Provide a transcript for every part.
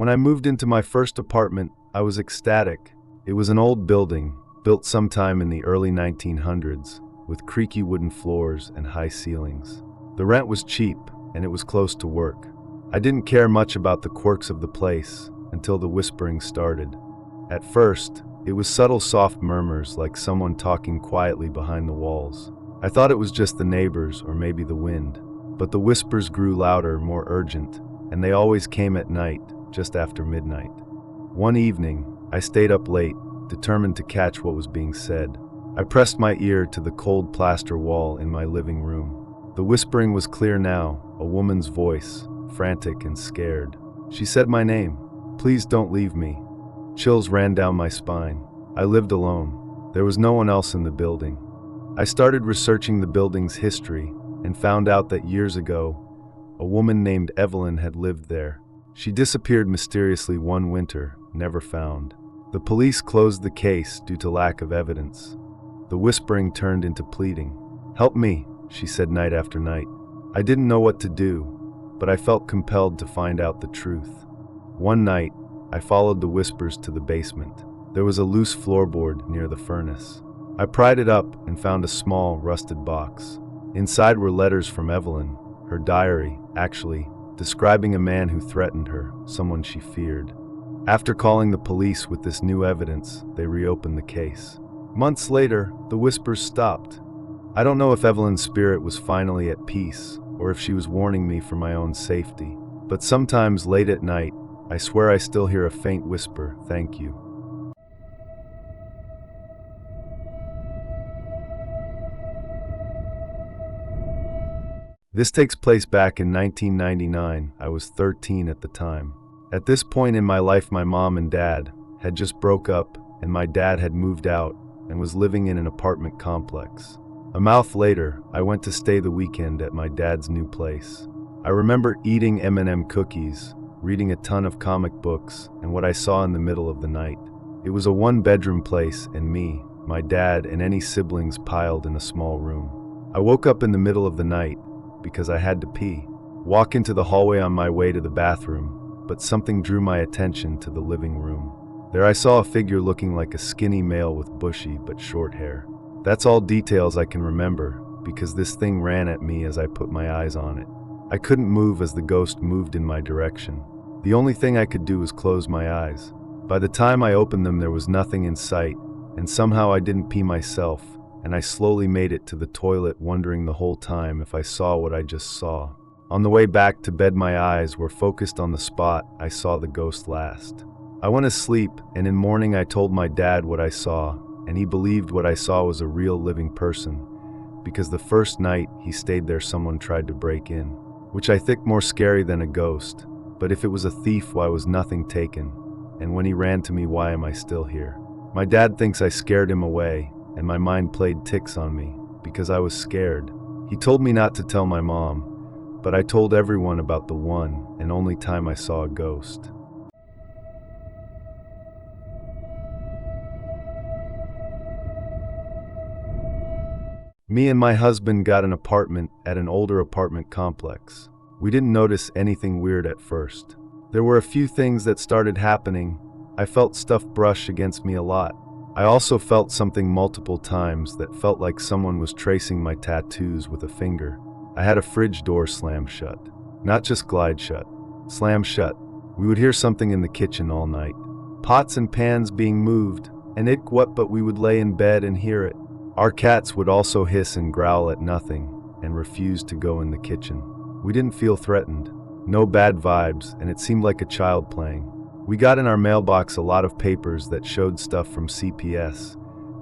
When I moved into my first apartment, I was ecstatic. It was an old building, built sometime in the early 1900s, with creaky wooden floors and high ceilings. The rent was cheap, and it was close to work. I didn't care much about the quirks of the place until the whispering started. At first, it was subtle, soft murmurs like someone talking quietly behind the walls. I thought it was just the neighbors or maybe the wind, but the whispers grew louder, more urgent, and they always came at night, just after midnight. One evening, I stayed up late, determined to catch what was being said. I pressed my ear to the cold plaster wall in my living room. The whispering was clear now, a woman's voice, frantic and scared. She said my name. "Please don't leave me." Chills ran down my spine. I lived alone. There was no one else in the building. I started researching the building's history and found out that years ago, a woman named Evelyn had lived there. She disappeared mysteriously one winter, never found. The police closed the case due to lack of evidence. The whispering turned into pleading. "Help me," she said night after night. I didn't know what to do, but I felt compelled to find out the truth. One night, I followed the whispers to the basement. There was a loose floorboard near the furnace. I pried it up and found a small, rusted box. Inside were letters from Evelyn, her diary, actually, describing a man who threatened her, someone she feared. After calling the police with this new evidence, they reopened the case. Months later, the whispers stopped. I don't know if Evelyn's spirit was finally at peace, or if she was warning me for my own safety. But sometimes late at night, I swear I still hear a faint whisper, "Thank you." This takes place back in 1999. I was 13 at the time. At this point in my life, my mom and dad had just broke up, and my dad had moved out and was living in an apartment complex. A month later, I went to stay the weekend at my dad's new place. I remember eating M&M cookies, reading a ton of comic books, and what I saw in the middle of the night. It was a one-bedroom place, and me, my dad, and any siblings piled in a small room. I woke up in the middle of the night because I had to pee. Walk into the hallway on my way to the bathroom, but something drew my attention to the living room. There I saw a figure looking like a skinny male with bushy but short hair. That's all details I can remember, because this thing ran at me as I put my eyes on it. I couldn't move as the ghost moved in my direction. The only thing I could do was close my eyes. By the time I opened them, there was nothing in sight, and somehow I didn't pee myself, and I slowly made it to the toilet, wondering the whole time if I saw what I just saw. On the way back to bed, my eyes were focused on the spot I saw the ghost last. I went to sleep, and in morning I told my dad what I saw, and he believed what I saw was a real living person, because the first night he stayed there someone tried to break in, which I think more scary than a ghost. But if it was a thief, why was nothing taken? And when he ran to me, why am I still here? My dad thinks I scared him away, and my mind played tricks on me, because I was scared. He told me not to tell my mom, but I told everyone about the one and only time I saw a ghost. Me and my husband got an apartment at an older apartment complex. We didn't notice anything weird at first. There were a few things that started happening. I felt stuff brush against me a lot. I also felt something multiple times that felt like someone was tracing my tattoos with a finger. I had a fridge door slam shut. Not just glide shut, slam shut. We would hear something in the kitchen all night. Pots and pans being moved, and but we would lay in bed and hear it. Our cats would also hiss and growl at nothing and refuse to go in the kitchen. We didn't feel threatened. No bad vibes, and it seemed like a child playing. We got in our mailbox a lot of papers that showed stuff from CPS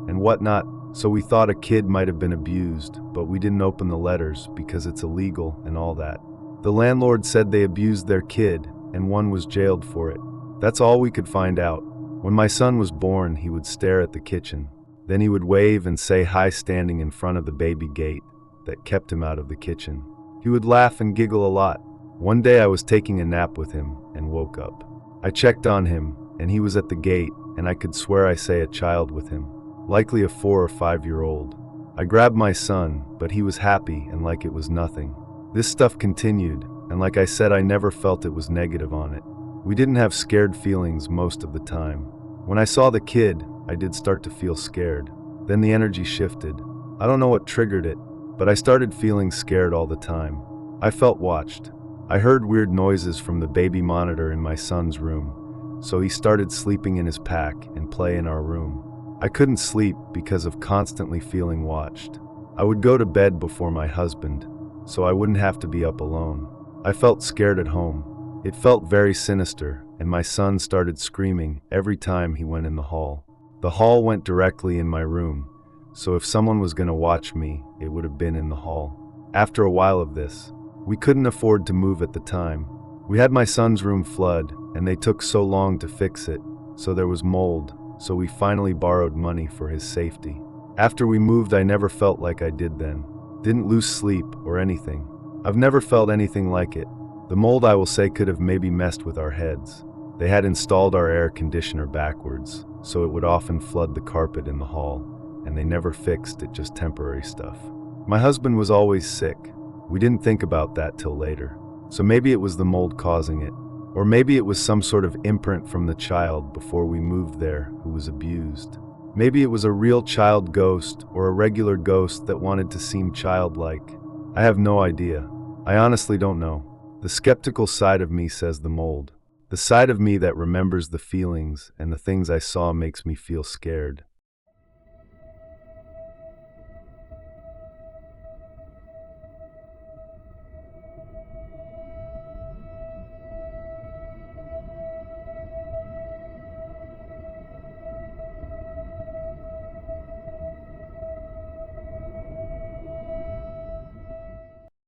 and whatnot, so we thought a kid might have been abused, but we didn't open the letters because it's illegal and all that. The landlord said they abused their kid, and one was jailed for it. That's all we could find out. When my son was born, he would stare at the kitchen. Then he would wave and say hi standing in front of the baby gate that kept him out of the kitchen. He would laugh and giggle a lot. One day I was taking a nap with him and woke up. I checked on him, and he was at the gate, and I could swear I saw a child with him, likely a 4 or 5-year-old. I grabbed my son, but he was happy and like it was nothing. This stuff continued, and like I said, I never felt it was negative on it. We didn't have scared feelings most of the time. When I saw the kid, I did start to feel scared. Then the energy shifted. I don't know what triggered it, but I started feeling scared all the time. I felt watched. I heard weird noises from the baby monitor in my son's room, so he started sleeping in his pack and play in our room. I couldn't sleep because of constantly feeling watched. I would go to bed before my husband, so I wouldn't have to be up alone. I felt scared at home. It felt very sinister, and my son started screaming every time he went in the hall. The hall went directly in my room, so if someone was going to watch me, it would have been in the hall. After a while of this, we couldn't afford to move at the time. We had my son's room flood, and they took so long to fix it, so there was mold, so we finally borrowed money for his safety. After we moved, I never felt like I did then. Didn't lose sleep or anything. I've never felt anything like it. The mold, I will say, could have maybe messed with our heads. They had installed our air conditioner backwards, so it would often flood the carpet in the hall, and they never fixed it, just temporary stuff. My husband was always sick. We didn't think about that till later. So maybe it was the mold causing it. Or maybe it was some sort of imprint from the child before we moved there who was abused. Maybe it was a real child ghost or a regular ghost that wanted to seem childlike. I have no idea. I honestly don't know. The skeptical side of me says the mold. The side of me that remembers the feelings and the things I saw makes me feel scared.